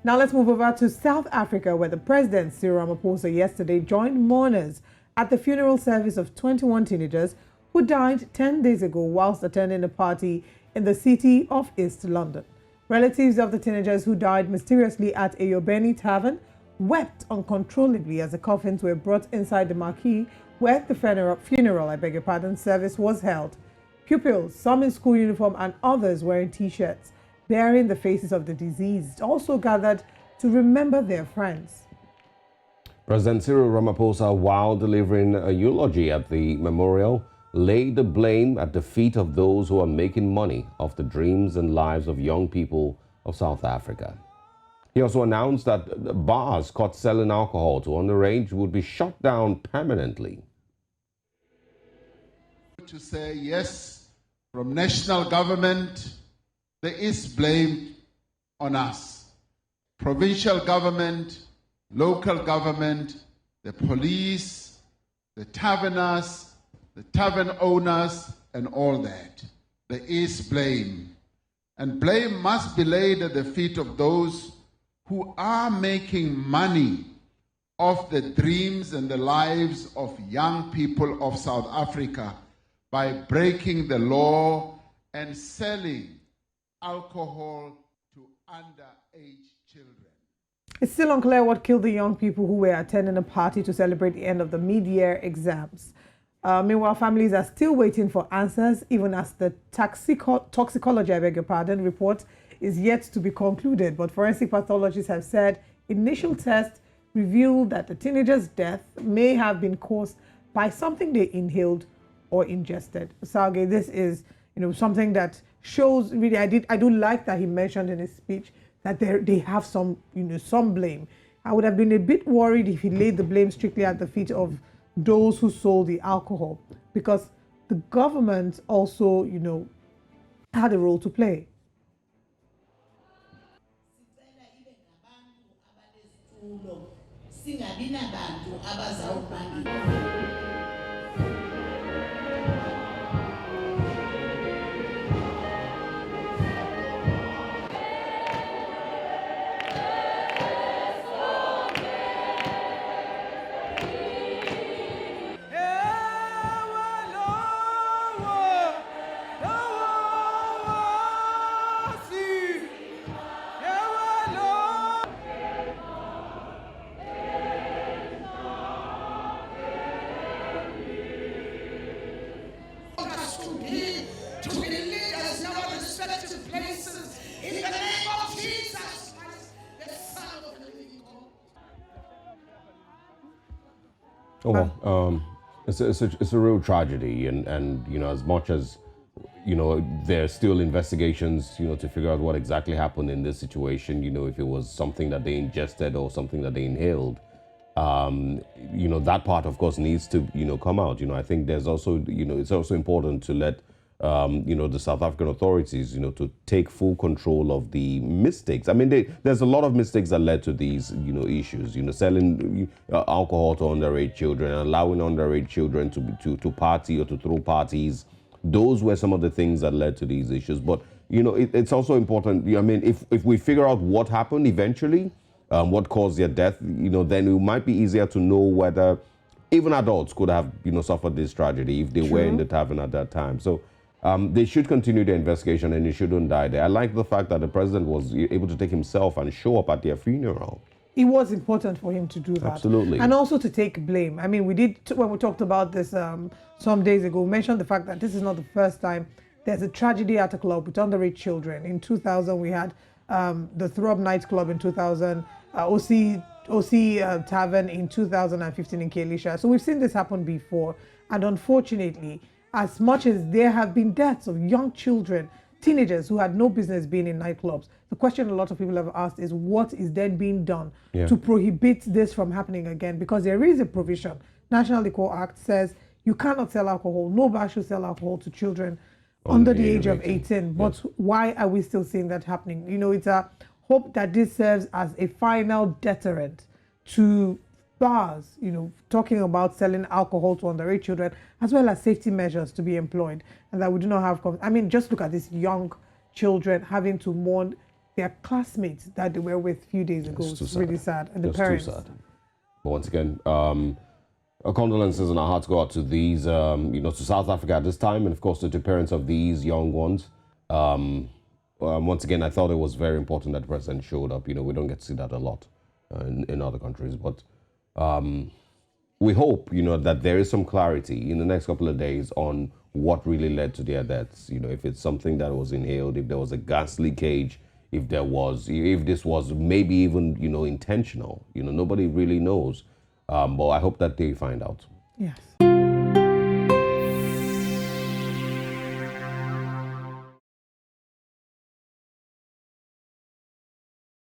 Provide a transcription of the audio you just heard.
Now let's move over to South Africa, where the President Cyril Ramaphosa yesterday joined mourners at the funeral service of 21 teenagers who died 10 days ago whilst attending a party in the city of East London. Relatives of the teenagers who died mysteriously at a Yobeni Tavern wept uncontrollably as the coffins were brought inside the marquee where the funeral service was held. Pupils, some in school uniform and others wearing t-shirts bearing the faces of the deceased, also gathered to remember their friends. President Cyril Ramaphosa, while delivering a eulogy at the memorial, laid the blame at the feet of those who are making money off the dreams and lives of young people of South Africa. He also announced that bars caught selling alcohol to underage would be shut down permanently. To say yes, from national government, there is blame on us. Provincial government, local government, the police, the taverners, the tavern owners, and all that. There is blame. And blame must be laid at the feet of those who are making money off the dreams and the lives of young people of South Africa by breaking the law and selling alcohol to underage children. It's still unclear what killed the young people who were attending a party to celebrate the end of the mid-year exams. Meanwhile, families are still waiting for answers, even as the toxicology, report is yet to be concluded. But forensic pathologists have said initial tests revealed that the teenager's death may have been caused by something they inhaled or ingested. Sage, this is something that shows really. I do like that he mentioned in his speech that they have some some blame. I would have been a bit worried if he laid the blame strictly at the feet of those who sold the alcohol, because the government also had a role to play. To be leaders in our respective places, in the name of Jesus Christ, the Son of the living God. Oh, well, it's a real tragedy, and as much as there's still investigations to figure out what exactly happened in this situation, if it was something that they ingested or something that they inhaled, that part of course needs to come out. I think there's also it's also important to let the South African authorities, to take full control of the mistakes. I mean, there's a lot of mistakes that led to these, issues. Selling alcohol to underage children, allowing underage children to party or to throw parties. Those were some of the things that led to these issues. But it's also important. I mean, if we figure out what happened eventually, what caused their death, then it might be easier to know whether even adults could have suffered this tragedy if they were in the tavern at that time. So. They should continue the investigation and he shouldn't die there. I like the fact that the president was able to take himself and show up at their funeral. It was important for him to do that. Absolutely. And also to take blame. I mean, we did, when we talked about this some days ago, we mentioned the fact that this is not the first time there's a tragedy at a club with underage children. In 2000, we had the Throb nightclub in 2000, OC Tavern in 2015 in Kelisha. So we've seen this happen before. And unfortunately, as much as there have been deaths of young children, teenagers who had no business being in nightclubs, the question a lot of people have asked is what is then being done to prohibit this from happening again? Because there is a provision. National Liquor Act says you cannot sell alcohol. No bar should sell alcohol to children under the age of 18. But why are we still seeing that happening? It's a hope that this serves as a final deterrent to bars, talking about selling alcohol to underage children, as well as safety measures to be employed, and that we do not have. I mean, just look at these young children having to mourn their classmates that they were with a few days ago. It's too It's really sad. And the parents. Too sad. But once again, our condolences and our hearts go out to these, to South Africa at this time, and of course to the parents of these young ones. Once again, I thought it was very important that the president showed up. We don't get to see that a lot in other countries, but we hope, that there is some clarity in the next couple of days on what really led to their deaths. If it's something that was inhaled, if there was a gas leakage, if this was maybe even, intentional. Nobody really knows. But I hope that they find out. Yes.